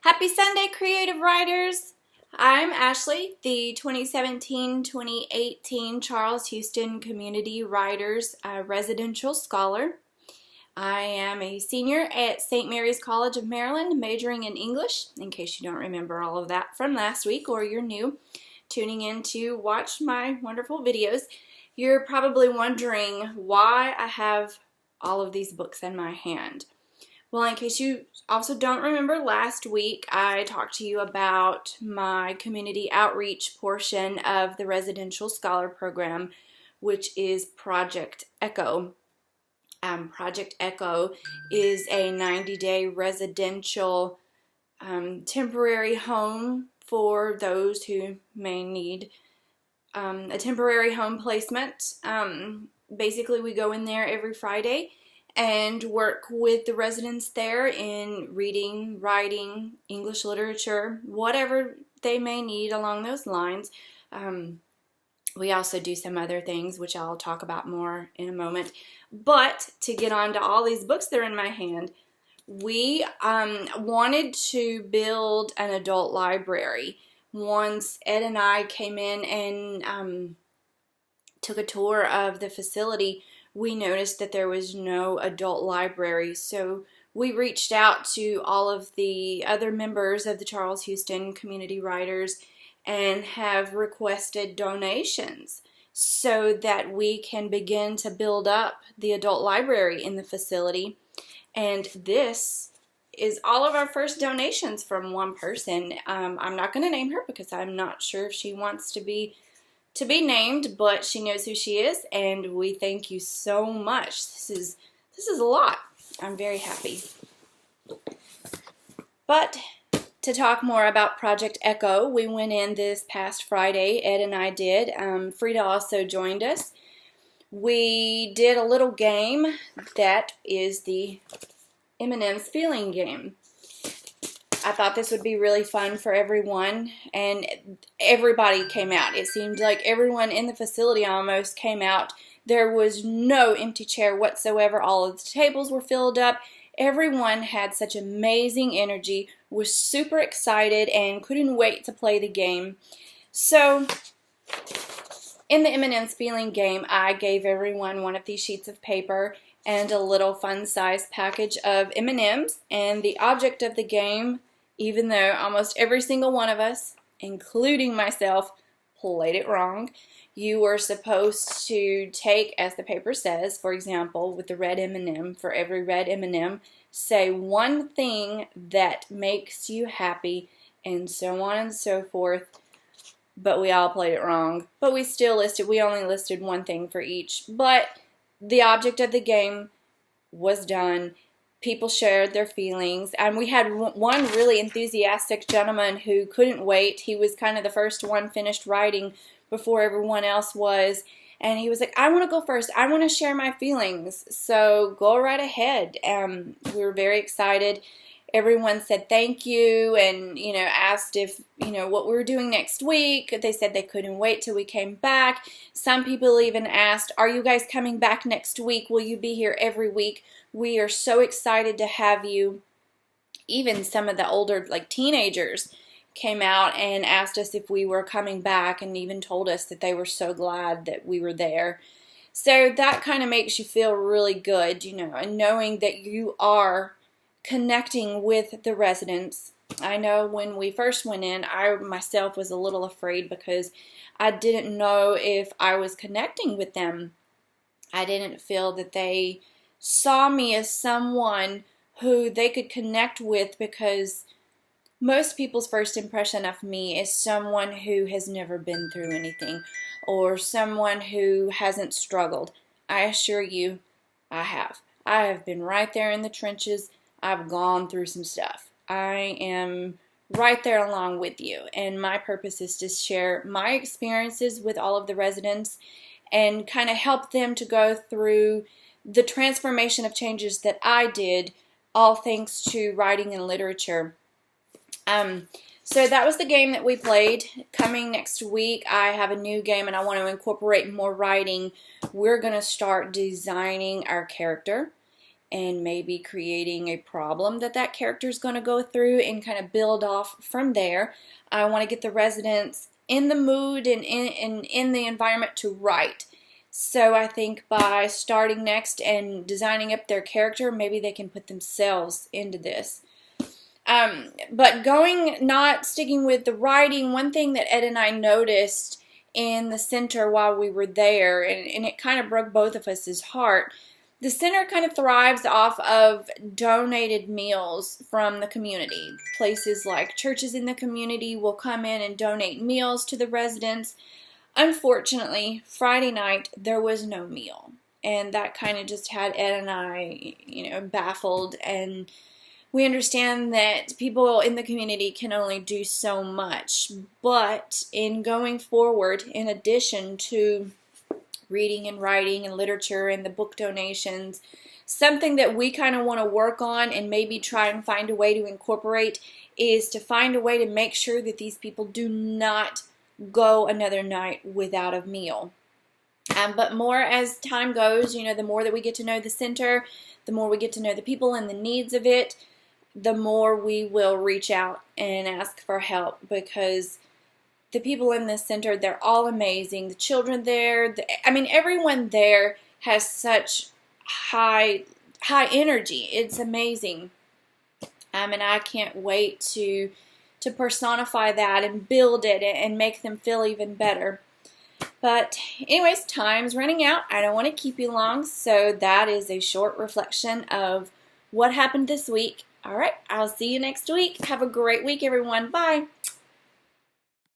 Happy Sunday, creative writers! I'm Ashley, the 2017-2018 Charles Houston Community Writers Residential Scholar. I am a senior at St. Mary's College of Maryland, majoring in English, in case you don't remember all of that from last week or you're new tuning in to watch my wonderful videos. You're probably wondering why I have all of these books in my hand. Well, in case you also don't remember, last week I talked to you about my community outreach portion of the Residential Scholar Program, which is Project Echo. Project Echo is a 90-day residential temporary home for those who may need a temporary home placement. Basically, we go in there every Friday and work with the residents there in reading, writing, English literature, whatever they may need along those lines. We also do some other things, which I'll talk about more in a moment. But to get on to all these books that are in my hand, we wanted to build an adult library. Once Ed and I came in and took a tour of the facility, we noticed that there was no adult library. So we reached out to all of the other members of the Charles Houston Community Writers and have requested donations so that we can begin to build up the adult library in the facility. And this is all of our first donations from one person. I'm not going to name her because I'm not sure if she wants to be named, but she knows who she is, and we thank you so much. This is a lot. I'm very happy. But to talk more about Project Echo, we went in this past Friday. Ed and I did. Frida also joined us. We did a little game that is the M&M's feeling game. I thought this would be really fun for everyone, and everybody came out. It seemed like everyone in the facility almost came out. There was no empty chair whatsoever. All of the tables were filled up. Everyone had such amazing energy, was super excited, and couldn't wait to play the game. So, in the M&M's feeling game, I gave everyone one of these sheets of paper and a little fun-sized package of M&M's, and the object of the game, even though almost every single one of us, including myself, played it wrong, you were supposed to take, as the paper says, for example, with the red M&M, for every red M&M, say one thing that makes you happy, and so on and so forth. But we all played it wrong. But we only listed one thing for each. But the object of the game was done. People shared their feelings, and we had one really enthusiastic gentleman who couldn't wait. He was kind of the first one finished writing before everyone else was, and he was like, I want to go first. I want to share my feelings. So go right ahead. We were very excited. Everyone said thank you and, asked if, what we were doing next week. They said they couldn't wait till we came back. Some people even asked, are you guys coming back next week? Will you be here every week? We are so excited to have you. Even some of the older, teenagers came out and asked us if we were coming back and even told us that they were so glad that we were there. So that kind of makes you feel really good, and knowing that you are connecting with the residents. I know when we first went in, I myself was a little afraid because I didn't know if I was connecting with them. I didn't feel that they saw me as someone who they could connect with, because most people's first impression of me is someone who has never been through anything or someone who hasn't struggled. I assure you, I have. I have been right there in the trenches. I've gone through some stuff. I am right there along with you, and my purpose is to share my experiences with all of the residents and kind of help them to go through the transformation of changes that I did, all thanks to writing and literature. So that was the game that we played. Coming next week, I have a new game, and I want to incorporate more writing. We're going to start designing our character. and maybe creating a problem that that character is going to go through and kind of build off from there. I want to get the residents in the mood and in the environment to write. So I think by starting next and designing up their character, maybe they can put themselves into this. But not sticking with the writing, one thing that Ed and I noticed in the center while we were there, and it kind of broke both of us' heart, the center kind of thrives off of donated meals from the community. Places like churches in the community will come in and donate meals to the residents. Unfortunately, Friday night there was no meal, and that kind of just had Ed and I, baffled. And we understand that people in the community can only do so much, but in going forward, in addition to reading and writing and literature and the book donations, something that we kind of want to work on and maybe try and find a way to incorporate is to find a way to make sure that these people do not go another night without a meal. But more as time goes, the more that we get to know the center, the more we get to know the people and the needs of it, the more we will reach out and ask for help, because the people in this center, they're all amazing. The children there, everyone there has such high energy. It's amazing. And I can't wait to personify that and build it and make them feel even better. But anyways, time's running out. I don't want to keep you long, so that is a short reflection of what happened this week. All right, I'll see you next week. Have a great week, everyone. Bye.